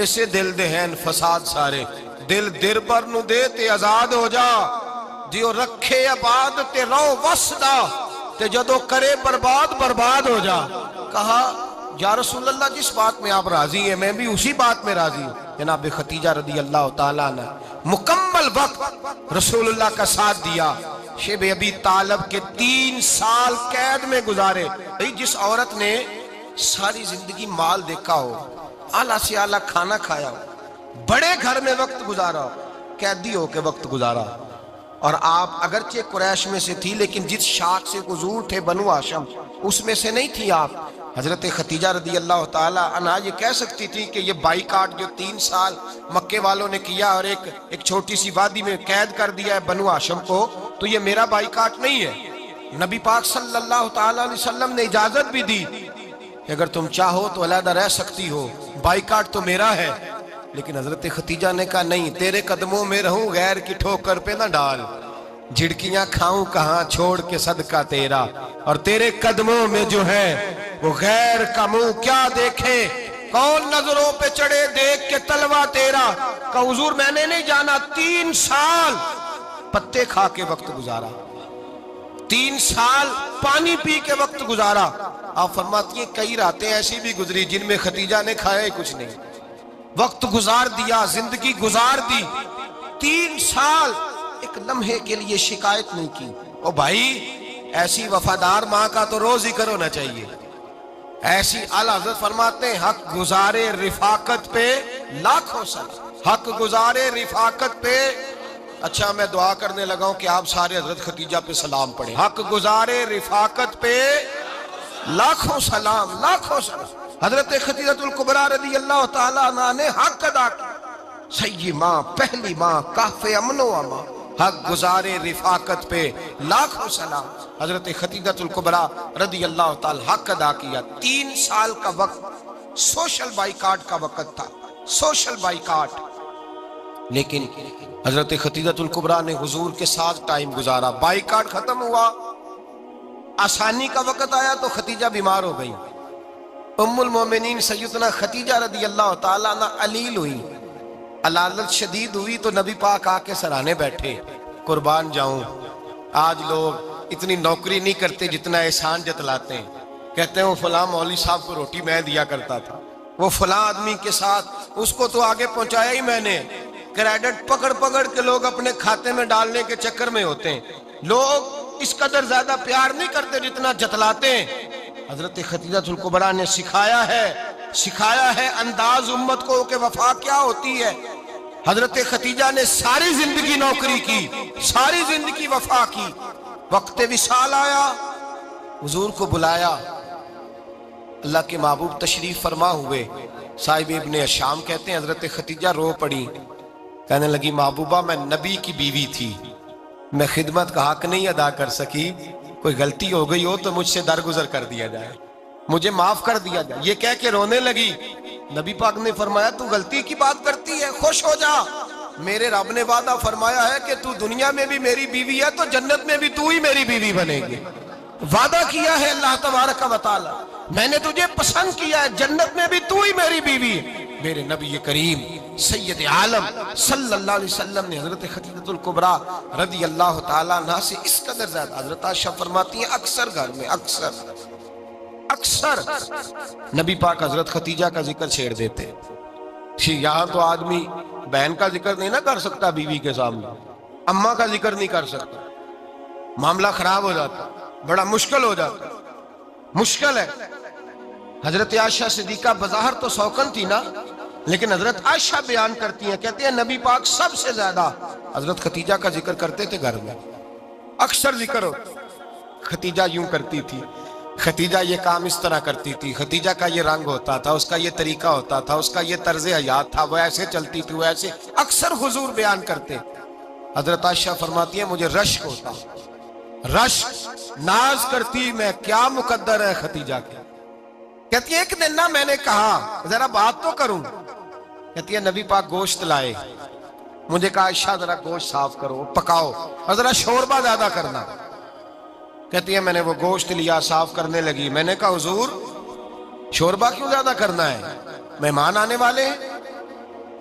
ایسے دل دہین فساد سارے دل در پر نو دے تے آزاد ہو جا دیو رکھے آباد تے رو وسدا تے جدو کرے برباد برباد ہو جا. کہا یا رسول اللہ جس بات میں آپ راضی ہیں میں بھی اسی بات میں راضی ہوں. جناب خدیجہ رضی اللہ تعالیٰ نے مکمل وقت رسول اللہ کا ساتھ دیا. شیب ابی طالب کے 3 سال قید میں گزارے. جس عورت نے ساری زندگی مال دیکھا ہو، اعلیٰ سے اعلیٰ کھانا کھایا ہو، بڑے گھر میں وقت گزارا ہو، قیدی ہو کے وقت گزارا، اور آپ اگرچہ قریش میں سے تھی لیکن جس شاخ سے حضور تھے بنو ہاشم اس میں سے نہیں تھی آپ. حضرت خدیجہ رضی اللہ تعالیٰ عنہا یہ کہہ سکتی تھی کہ یہ بائیکاٹ جو 3 سال مکے والوں نے کیا اور ایک چھوٹی سی وادی میں قید کر دیا ہے بنو ہاشم کو، تو یہ میرا بائیکاٹ نہیں ہے. نبی پاک صلی اللہ تعالیٰ علیہ وسلم نے اجازت بھی دی کہ اگر تم چاہو تو علیحدہ رہ سکتی ہو، بائیکاٹ تو میرا ہے. لیکن حضرت خدیجہ نے کہا نہیں، تیرے قدموں میں رہوں غیر کی ٹھوکر پہ نہ ڈال، جھڑکیاں کھاؤں کہاں چھوڑ کے صدقہ تیرا، اور تیرے قدموں میں جو ہے وہ غیر کا منہ کیا دیکھے، کون نظروں پہ چڑھے دیکھ کے تلوہ تیرا. کہ حضور میں نے نہیں جانا. 3 سال پتے کھا کے وقت گزارا، 3 سال پانی پی کے وقت گزارا. آپ فرماتی ہیں کئی راتیں ایسی بھی گزری جن میں خدیجہ نے کھایا ہی کچھ نہیں، وقت گزار دیا، زندگی گزار دی. 3 سال ایک لمحے کے لیے شکایت نہیں کی. او بھائی ایسی وفادار ماں کا تو روز ذکر ہونا چاہیے. ایسی اعلیٰ حضرت فرماتے ہیں حق گزارے رفاقت پہ لاکھوں سلام، حق گزارے رفاقت پہ. اچھا میں دعا کرنے لگا ہوں کہ آپ سارے حضرت خدیجہ پہ سلام پڑھیں. حق گزارے رفاقت پہ لاکھوں سلام، لاکھوں سلام. حضرت خدیجہ الکبریٰ رضی اللہ تعالیٰ عنہ نے حق ادا کیا. سیدی ماں، پہلی ماں، کہف امن و امان، حق گزارے رفاقت پہ لاکھوں سلام. حضرت خدیجہ الکبریٰ رضی اللہ تعالیٰ حق ادا کیا. 3 سال کا وقت سوشل بائیکاٹ کا وقت تھا، سوشل بائیکاٹ. لیکن حضرت خدیجہ الکبریٰ نے حضور کے ساتھ ٹائم گزارا. بائیکاٹ ختم ہوا، آسانی کا وقت آیا تو خدیجہ بیمار ہو گئی. ام المومنین سیدنا خدیجہ رضی اللہ تعالیٰ عنہ علیل ہوئی، علالت شدید ہوئی تو نبی پاک آ کے سرانے بیٹھے. قربان جاؤں آج لوگ اتنی نوکری نہیں کرتے جتنا احسان جتلاتے ہیں. کہتے ہیں وہ فلاں مولوی صاحب کو روٹی میں دیا کرتا تھا، وہ فلاں آدمی کے ساتھ اس کو تو آگے پہنچایا ہی میں نے. کریڈٹ پکڑ پکڑ کے لوگ اپنے کھاتے میں ڈالنے کے چکر میں ہوتے ہیں. لوگ اس قدر زیادہ پیار نہیں کرتے جتنا جتلاتے ہیں. حضرت خدیجہ الکبریٰ نے سکھایا ہے انداز امت کو کہ وفا کیا ہوتی ہے. حضرت خدیجہ نے ساری زندگی نوکری کی، ساری زندگی وفا کی. وقت وصال آیا، حضور کو بلایا. اللہ کے محبوب تشریف فرما ہوئے. صاحب ابن الشام کہتے ہیں حضرت خدیجہ رو پڑی، کہنے لگی محبوبہ میں نبی کی بیوی تھی، میں خدمت کا حق نہیں ادا کر سکی، کوئی غلطی ہو گئی ہو تو مجھ سے درگزر کر دیا جائے، مجھے معاف کر دیا جائے. یہ کہہ کے رونے لگی. نبی پاک نے فرمایا تو غلطی کی بات کرتی ہے، خوش ہو جا، میرے رب نے وعدہ فرمایا ہے کہ تو دنیا میں بھی میری بیوی ہے تو جنت میں بھی تو ہی میری بیوی بنے گی. وعدہ کیا ہے اللہ تبارک و تعالی، میں نے تجھے پسند کیا ہے، جنت میں بھی تو ہی میری بیوی ہے. میرے نبی کریم سید عالم صلی اللہ علیہ وسلم نے حضرت خدیجہ الکبریٰ رضی اللہ تعالیٰ عنہ سے اس قدر زیادہ، حضرت عائشہ فرماتی ہیں اکثر گھر میں اکثر نبی پاک حضرت خدیجہ کا ذکر چھیڑ دیتے. یہاں تو آدمی بہن کا ذکر نہیں نہ کر سکتا بیوی کے سامنے، اماں کا ذکر نہیں کر سکتا، معاملہ خراب ہو جاتا، بڑا مشکل ہو جاتا، مشکل ہے. حضرت عائشہ صدیقہ بظاہر تو سوکن تھی نا، لیکن حضرت عائشہ بیان کرتی ہیں، کہتے ہیں نبی پاک سب سے زیادہ حضرت خدیجہ کا ذکر کرتے تھے گھر میں، اکثر ذکر ہو. خدیجہ یوں کرتی تھی، خدیجہ یہ کام اس طرح کرتی تھی، خدیجہ کا یہ رنگ ہوتا تھا، اس کا یہ طریقہ ہوتا تھا، اس کا یہ طرز حیات تھا، وہ ایسے چلتی تھی، وہ ایسے، اکثر حضور بیان کرتے. حضرت عائشہ فرماتی ہیں مجھے رشک ہوتا، رشک، ناز کرتی میں کیا مقدر ہے خدیجہ کے. کہتی ہے ایک دن نا میں نے کہا ذرا بات تو کروں، کہتی ہے نبی پاک گوشت لائے، مجھے کہا عائشہ ذرا گوشت صاف کرو، پکاؤ اور ذرا شوربہ زیادہ کرنا. کہتی ہے میں نے وہ گوشت لیا، صاف کرنے لگی. میں نے کہا حضور شوربہ کیوں زیادہ کرنا ہے، مہمان آنے والے ہیں.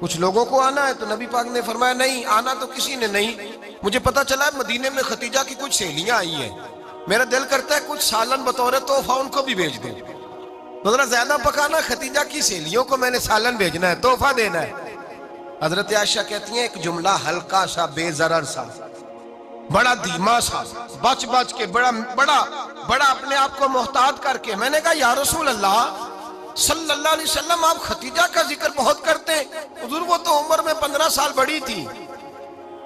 کچھ لوگوں کو آنا ہے، تو نبی پاک نے فرمایا نہیں، آنا تو کسی نے نہیں، مجھے پتا چلا ہے مدینے میں ختیجہ کی کچھ سہیلیاں آئی ہیں، میرا دل کرتا ہے کچھ سالن بطور تحفہ ان کو بھی بھیج دوں، تو ذرا زیادہ پکانا، ختیجہ کی سہیلیوں کو میں نے سالن بھیجنا ہے، تحفہ دینا ہے۔ حضرت عائشہ کہتی ہیں ایک جملہ ہلکا سا، بے ضرر سا، بڑا دھیما سا، بچ بچ کے، بڑا اپنے آپ کو محتاط کر کے، میں نے کہا یا رسول اللہ صلی اللہ علیہ وسلم آپ ختیجہ کا ذکر بہت کرتے ہیں، حضور وہ تو عمر میں 15 سال بڑی تھی۔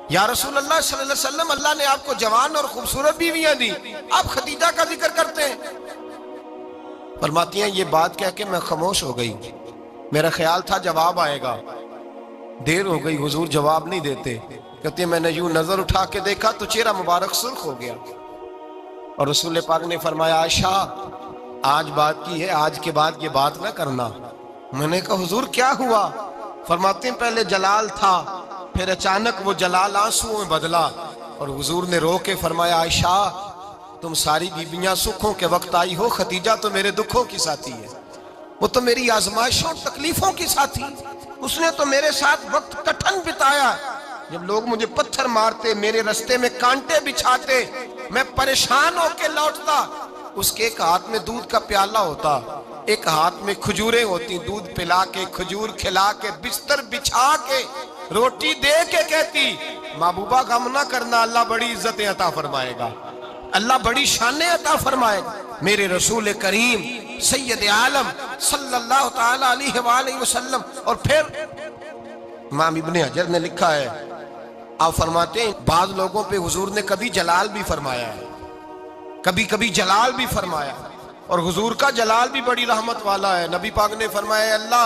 یا رسول اللہ صلی اللہ علیہ وسلم اللہ نے آپ کو جوان اور خوبصورت بیویاں دی، آپ ختیجہ کا ذکر کرتے ہیں۔ فرماتی ہیں یہ بات کہہ کے میں خاموش ہو گئی، میرا خیال تھا جواب آئے گا، دیر ہو گئی، حضور جواب نہیں دیتے۔ کہتے ہیں میں نے یوں نظر اٹھا کے دیکھا تو چہرہ مبارک سرخ ہو گیا، اور رسول پاک نے فرمایا عائشہ آج بات کی ہے، آج کے بعد یہ بات نہ کرنا۔ میں نے کہا حضور کیا ہوا؟ فرماتے ہیں پہلے جلال تھا، پھر اچانک وہ جلال آنسوں میں بدلا، اور حضور نے رو کے فرمایا عائشہ تم ساری بیویاں سکھوں کے وقت آئی ہو، ختیجہ تو میرے دکھوں کی ساتھی ہے، وہ تو میری آزمائشوں تکلیفوں کی ساتھی، اس نے تو میرے ساتھ وقت کٹھن بتایا، جب لوگ مجھے پتھر مارتے، میرے رستے میں کانٹے بچھاتے، میں پریشان ہو کے لوٹتا، اس کے ایک ہاتھ میں دودھ کا پیالہ ہوتا، ایک ہاتھ میں کھجوریں ہوتی، دودھ پلا کے، کھجور کھلا کے، بستر بچھا کے، روٹی دے کے کہتی محبوبہ غم نہ کرنا، اللہ بڑی عزتیں عطا فرمائے گا، اللہ بڑی شانیں عطا فرمائے گا۔ میرے رسول کریم سید عالم صلی اللہ تعالی علیہ وآلہ وسلم۔ اور پھر امام ابن حجر نے لکھا ہے، آپ فرماتے ہیں بعض لوگوں پہ حضور نے کبھی جلال بھی فرمایا ہے، کبھی کبھی جلال بھی فرمایا، اور حضور کا جلال بھی بڑی رحمت والا ہے۔ نبی پاک نے فرمایا اللہ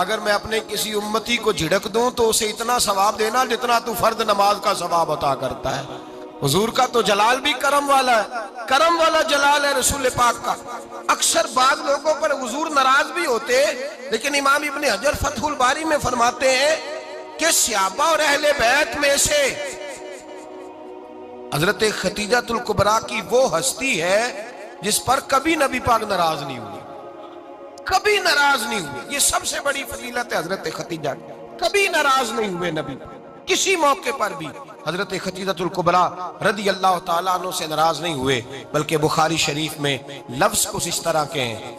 اگر میں اپنے کسی امتی کو جھڑک دوں تو اسے اتنا ثواب دینا جتنا تو فرض نماز کا ثواب عطا کرتا ہے۔ حضور کا تو جلال بھی کرم والا ہے، کرم والا جلال ہے رسول پاک کا۔ اکثر بعض لوگوں پر حضور ناراض بھی ہوتے، لیکن امام ابن حجر فتح الباری میں فرماتے ہیں کہ صحابہ اور اہل بیت میں سے حضرت ختیجہ الکبریٰ کی وہ ہستی ہے جس پر کبھی نبی پاک ناراض نہیں ہوئے، کبھی ناراض نہیں ہوئے۔ یہ سب سے بڑی فضیلت ہے حضرت ختیجہ کی، کبھی ناراض نہیں ہوئے نبی، کسی موقع پر بھی حضرت ختیجہ الکبریٰ رضی اللہ تعالیٰ عنہ سے ناراض نہیں ہوئے، بلکہ بخاری شریف میں لفظ کچھ اس طرح کے ہیں۔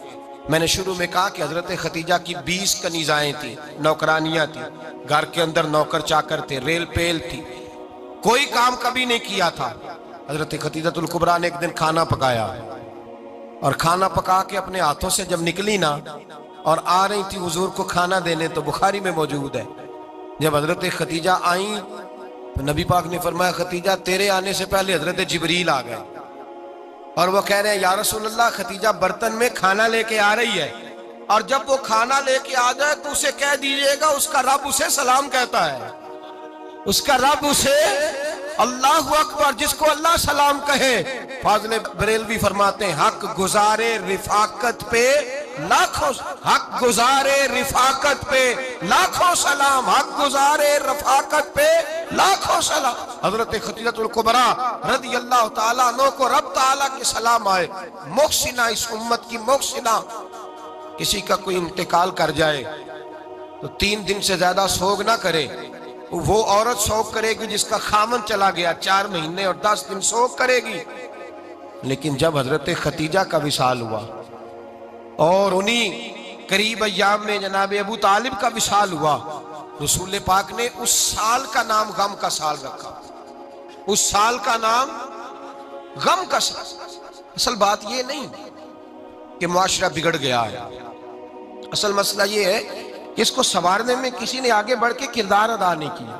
میں نے شروع میں کہا کہ حضرت ختیجہ کی 20 کنیزائیں تھیں، نوکرانیاں تھیں، گھر کے اندر نوکر چاکر تھے، ریل پیل تھی، کوئی کام کبھی نہیں کیا تھا۔ حضرت ختیجہ الکبریٰ نے ایک دن کھانا پکایا، اور کھانا پکا کے اپنے ہاتھوں سے جب نکلی نا اور آ رہی تھی حضور کو کھانا دینے، تو بخاری میں موجود ہے جب حضرت ختیجہ آئیں تو نبی پاک نے فرمایا ختیجہ تیرے آنے سے پہلے حضرت جبریل آ گئے، اور وہ کہہ رہے ہیں یا رسول اللہ ختیجہ برتن میں کھانا لے کے آ رہی ہے، اور جب وہ کھانا لے کے آ جائے تو اسے کہہ دیجئے گا اس کا رب اسے سلام کہتا ہے، اس کا رب اسے اللہ اکبر، جس کو اللہ سلام کہے۔ فاضل بریلوی فرماتے ہیں حق گزارے رفاقت پہ لاکھوں، حق گزارے رفاقت پہ لاکھوں سلام، حق گزارے رفاقت پہ لاکھوں سلام۔ حضرت ختیجہ الکبریٰ رضی اللہ تعالیٰ عنہ کو رب تعالیٰ کے سلام آئے، محسنہ، اس امت کی محسنہ۔ کسی کا کوئی انتقال کر جائے تو 3 دن سے زیادہ سوگ نہ کرے، وہ عورت سوگ کرے گی جس کا خامن چلا گیا، 4 مہینے اور 10 دن سوگ کرے گی۔ لیکن جب حضرت ختیجہ کا وصال ہوا اور انہی قریب ایام میں جناب ابو طالب کا وصال ہوا، رسول پاک نے اس سال کا نام غم کا سال رکھا، اس سال کا نام غم کا سال۔ اصل بات یہ نہیں کہ معاشرہ بگڑ گیا ہے، اصل مسئلہ یہ ہے کہ اس کو سنوارنے میں کسی نے آگے بڑھ کے کردار ادا نہیں کیا۔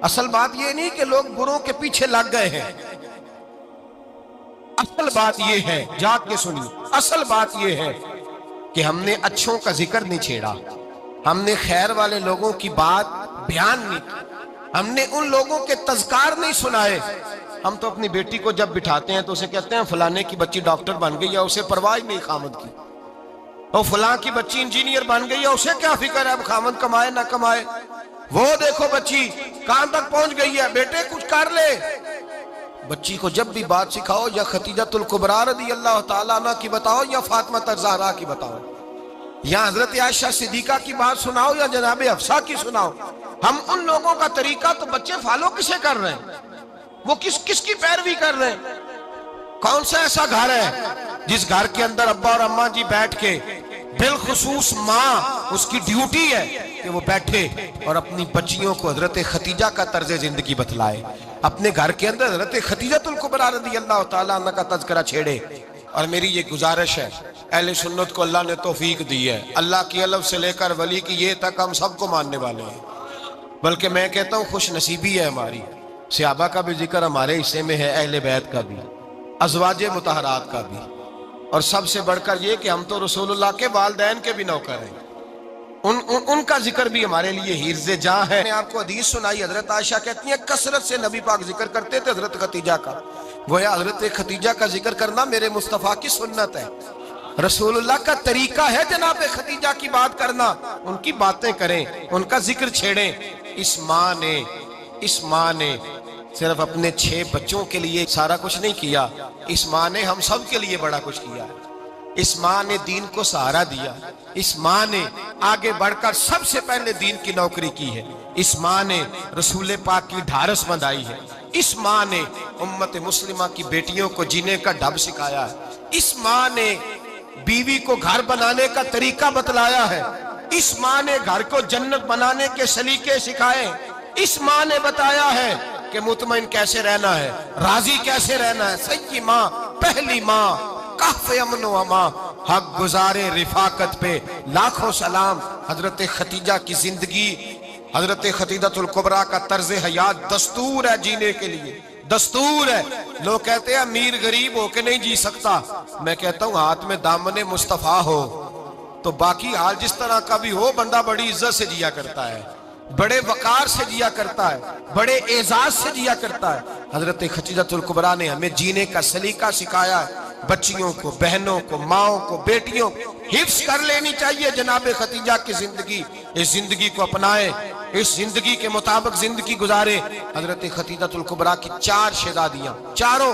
اصل بات یہ نہیں کہ لوگ بروں کے پیچھے لگ گئے ہیں، اصل بات یہ ہے، جاگ کے سنیے، اصل بات یہ ہے کہ ہم نے اچھوں کا ذکر نہیں چھیڑا، ہم نے خیر والے لوگوں کی بات بیان نہیں کی، ہم نے ان لوگوں کے تذکار نہیں سنائے۔ ہم تو اپنی بیٹی کو جب بٹھاتے ہیں تو اسے کہتے ہیں فلانے کی بچی ڈاکٹر بن گئی ہے، اسے پرواہ نہیں خامد کی، اور فلاں کی بچی انجینئر بن گئی ہے، اسے کیا فکر ہے اب خامد کمائے نہ کمائے، وہ دیکھو بچی کہاں تک پہنچ گئی ہے، بیٹے کچھ کر لے۔ بچی کو جب بھی بات سکھاؤ یا ختیجہ الکبریٰ رضی اللہ تعالیٰ عنہ کی بتاؤ یا فاطمہ الزہرا کی بتاؤ، یا حضرت عائشہ صدیقہ کی بات سناؤ یا جناب حفصہ کی سناؤ، ہم ان لوگوں کا طریقہ تو بچے فالو کسے کر رہے ہیں؟ وہ کس کی پیروی کر رہے ہیں؟ کون سا ایسا گھر ہے جس گھر کے اندر ابا اور اماں جی بیٹھ کے، بالخصوص ماں، اس کی ڈیوٹی ہے کہ وہ بیٹھے اور اپنی بچیوں کو حضرت ختیجہ کا طرز زندگی بتلائے، اپنے گھر کے اندر حضرت ختیجہ الکبریٰ رضی اللہ تعالیٰ عنہ کا تذکرہ چھیڑے۔ اور میری یہ گزارش ہے، اہل سنت کو اللہ نے توفیق دی ہے، اللہ کی الف سے لے کر ولی کی یہ تک ہم سب کو ماننے والے ہیں، بلکہ میں کہتا ہوں خوش نصیبی ہے ہماری، صحابہ کا بھی ذکر ہمارے حصے میں ہے، اہل بیت کا بھی، ازواج مطہرات کا بھی، اور سب سے بڑھ کر یہ کہ ہم تو رسول اللہ کے والدین کے بھی نوکر ہیں، ان کا ذکر بھی ہمارے لیے حرز جاں ہے۔ میں نے آپ کو حدیث سنائی، حضرت عائشہ کہتی ہیں کثرت سے نبی پاک ذکر کرتے تھے حضرت ختیجہ کا، گویا حضرت ختیجہ کا ذکر کرنا میرے مصطفیٰ کی سنت ہے، رسول اللہ کا طریقہ ہے جناب ختیجہ کی بات کرنا، ان کی باتیں کریں، ان کا ذکر چھیڑیں۔ اس ماں نے صرف اپنے 6 بچوں کے لیے سارا کچھ نہیں کیا، اس ماں نے ہم سب کے لیے بڑا کچھ کیا، اس ماں نے دین کو سہارا دیا، اس ماں نے آگے بڑھ کر سب سے پہلے دین کی نوکری کی ہے، اس ماں نے رسول پاک کی ڈھارس بندھائی ہے، اس ماں نے امت مسلمہ کی بیٹیوں کو جینے کا ڈھب سکھایا ہے، اس ماں نے بیوی کو گھر بنانے کا طریقہ بتلایا ہے، اس ماں نے گھر کو جنت بنانے کے سلیقے سکھائے، اس ماں نے بتایا ہے کہ مطمئن کیسے رہنا ہے، راضی کیسے رہنا ہے۔ سچی ماں، پہلی ماں، کہف امن و امان، حق گزارے رفاقت پہ لاکھوں سلام۔ حضرت ختیجہ کی زندگی، حضرت ختیجہ الکبریٰ کا طرز حیات دستور ہے جینے کے لیے، دستور ہے۔ لوگ کہتے ہیں امیر غریب ہو کے نہیں جی سکتا، میں کہتا ہوں ہاتھ میں دامن مصطفیٰ ہو تو باقی حال جس طرح کا بھی ہو، بندہ بڑی عزت سے جیا کرتا ہے، بڑے وقار سے جیا کرتا ہے، بڑے اعزاز سے جیا کرتا ہے۔ حضرت ختیجہ الکبریٰ نے ہمیں جینے کا سلیقہ سکھایا ہے، بچیوں کو، بہنوں کو، ماؤں کو، بیٹیوں کو حفظ کر لینی چاہیے جناب ختیجہ کی زندگی، اس زندگی کو اپنائیں، اس زندگی کے مطابق زندگی گزارے۔ حضرت ختیجہ الکبریٰ کی 4 شہزادیاں، چاروں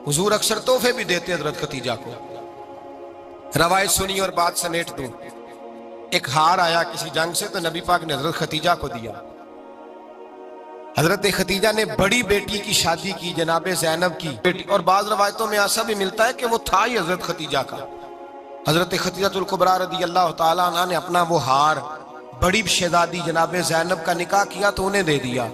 حضور اکثر تحفے بھی دیتے حضرت ختیجہ کو۔ روایت سنی اور بات سمیٹ دوں، ایک ہار آیا کسی جنگ سے تو نبی پاک نے حضرت ختیجہ کو دیا۔ حضرت ختیجہ نے بڑی بیٹی کی شادی کی، جناب زینب کی بیٹی، اور بعض روایتوں میں ایسا بھی ملتا ہے کہ وہ تھا ہی حضرت ختیجہ کا۔ حضرت ختیجہ الکبریٰ رضی اللہ تعالیٰ عنہ نے اپنا وہ ہار بڑی شہزادی جناب زینب کا نکاح کیا تو انہیں دے دیا۔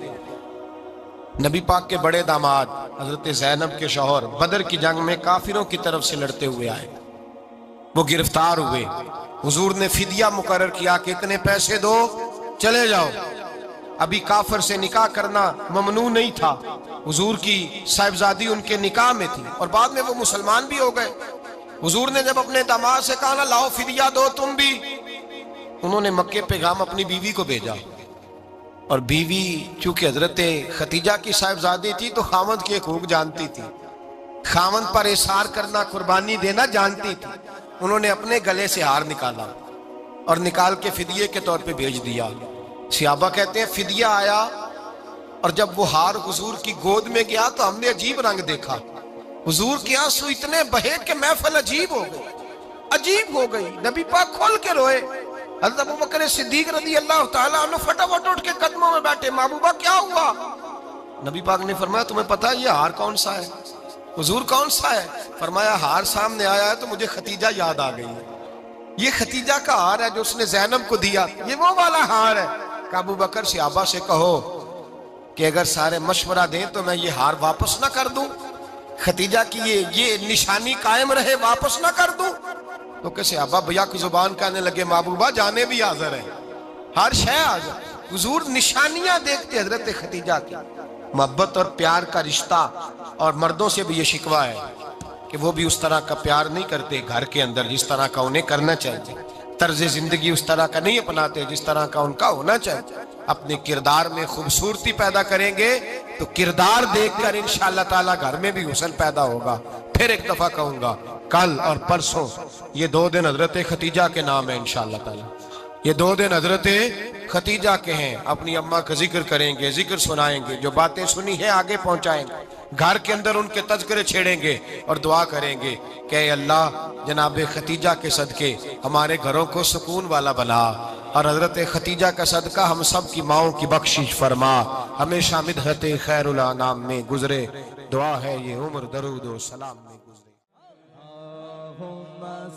نبی پاک کے بڑے داماد حضرت زینب کے شوہر بدر کی جنگ میں کافروں کی طرف سے لڑتے ہوئے آئے، وہ گرفتار ہوئے، حضور نے فدیہ مقرر کیا کہ اتنے پیسے دو چلے جاؤ۔ ابھی کافر سے نکاح کرنا ممنوع نہیں تھا، حضور کی صاحبزادی ان کے نکاح میں تھی اور بعد میں وہ مسلمان بھی ہو گئے۔ حضور نے جب اپنے داماد سے کہا نا لاؤ فدیہ دو تم بھی، انہوں نے مکے پیغام اپنی بیوی کو بھیجا، اور بیوی چونکہ حضرت ختیجہ کی صاحبزادی تھی تو خاوند کے حقوق جانتی تھی، خاوند پر اثار کرنا، قربانی دینا جانتی تھی۔ انہوں نے اپنے گلے سے ہار نکالا اور نکال کے فدیے کے طور پہ بھیج دیا۔ صحابہ کہتے ہیں فدیہ آیا اور جب وہ ہار حضور کی گود میں گیا تو ہم نے عجیب رنگ دیکھا، حضور کے آنسو اتنے بہے کہ محفل عجیب ہو گئی، عجیب ہو گئی، نبی پاک کھول کے روئے۔ حضرت ابوبکر صدیق رضی اللہ تعالیٰ عنہ فٹافٹ اٹھ کے قدموں میں بیٹھے، محبوبہ کیا ہوا؟ نبی پاک نے فرمایا تمہیں پتہ ہے یہ ہار کون سا ہے؟ حضور کون سا ہے؟ فرمایا ہار سامنے آیا ہے تو مجھے ختیجہ یاد آ گئی ہے، یہ ختیجہ کا ہار ہے جو اس نے زینب کو دیا، یہ وہ والا ہار ہے۔ کہ ابوبکر صحابہ سے کہو کہ اگر سارے مشورہ دیں تو میں یہ ہار واپس نہ کر دوں، ختیجہ کی یہ نشانی قائم رہے، واپس نہ کر دوں؟ تو کہ صحابہ بھیا کی زبان کہنے لگے محبوبہ جانے بھی حاضر ہیں، ہر شے حاضر۔ حضور نشانیاں دیکھتے حضرت ختیجہ کی، محبت اور پیار کا رشتہ، اور مردوں سے بھی یہ شکوہ ہے کہ وہ بھی اس طرح کا پیار نہیں کرتے گھر کے اندر جس طرح کا انہیں کرنا چاہیے، طرز زندگی اس طرح کا نہیں اپناتے جس طرح کا ان کا ہونا چاہیے۔ اپنے کردار میں خوبصورتی پیدا کریں گے تو کردار دیکھ کر انشاءاللہ تعالیٰ گھر میں بھی حسن پیدا ہوگا۔ پھر ایک دفعہ کہوں گا، کل اور پرسوں یہ 2 دن حضرت ختیجہ کے نام ہے انشاءاللہ تعالیٰ، یہ 2 دن حضرت ختیجہ کے ہیں، اپنی اماں کا ذکر کریں گے، ذکر سنائیں گے، جو باتیں سنی ہیں آگے پہنچائیں گے، گھر کے اندر ان کے تذکرے چھیڑیں گے اور دعا کریں گے کہ اے اللہ جناب ختیجہ کے صدقے ہمارے گھروں کو سکون والا بنا، اور حضرت ختیجہ کا صدقہ ہم سب کی ماؤں کی بخشش فرما، ہمیشہ مدحت خیر الانام میں گزرے، دعا ہے یہ عمر درود و سلام میں گزرے۔ اللہم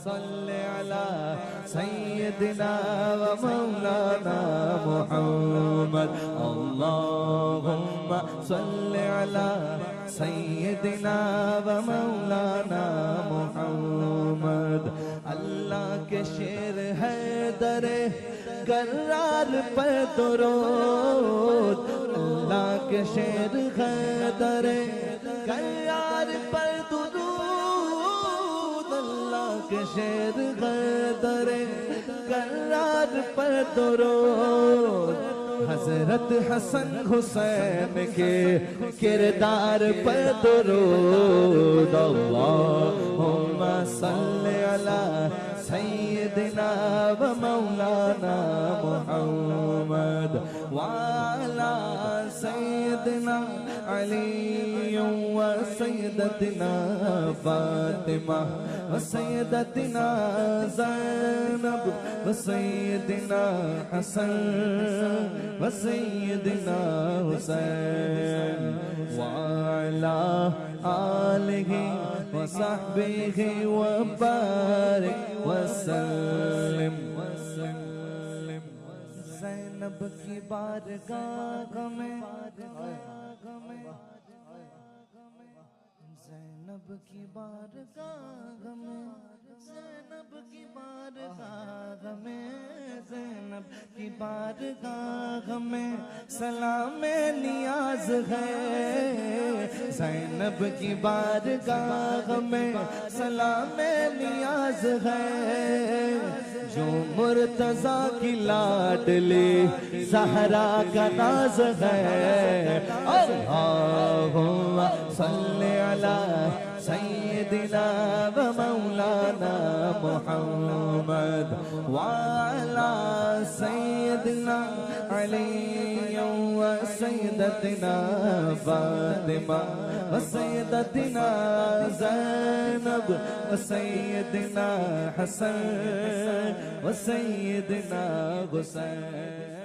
صلی علی سیدنا و مولانا محمد، اللہم صلی علی سیدنا و مولانا محمد۔ اللہ کے شیر ہے در کرار پر درود، اللہ کے شیر ہے در کرار پر درود، اللہ کے شیر ہے در کرار پر درود، حضرت حسن حسین کے کردار پر درود، اللہم صلی علی سیدنا و مولانا محمد وعلی سیدنا علی و سیدتنا فاطمہ و سیدتنا زینب و سیدنا حسن و سیدنا حسین وعلی آلہ و صحبہ و بارک وسلم۔ زینب کی بارگاہ میں، زینب کی بارگاہ میں، زینب کی بارگاہ میں، زینب کی بارگاہ میں سلام نیاز ہے، زینب کی بارگاہ میں سلام نیاز ہے، جو مرتضیٰ کی لاڈلی زہرا کا ناز ہے، اللہم صلی علی سیدنا و مولانا محمد وعلی سیدنا علی و سیدتنا فاطمہ و سیدتنا زینب و سیدنا حسن و سیدنا حسین۔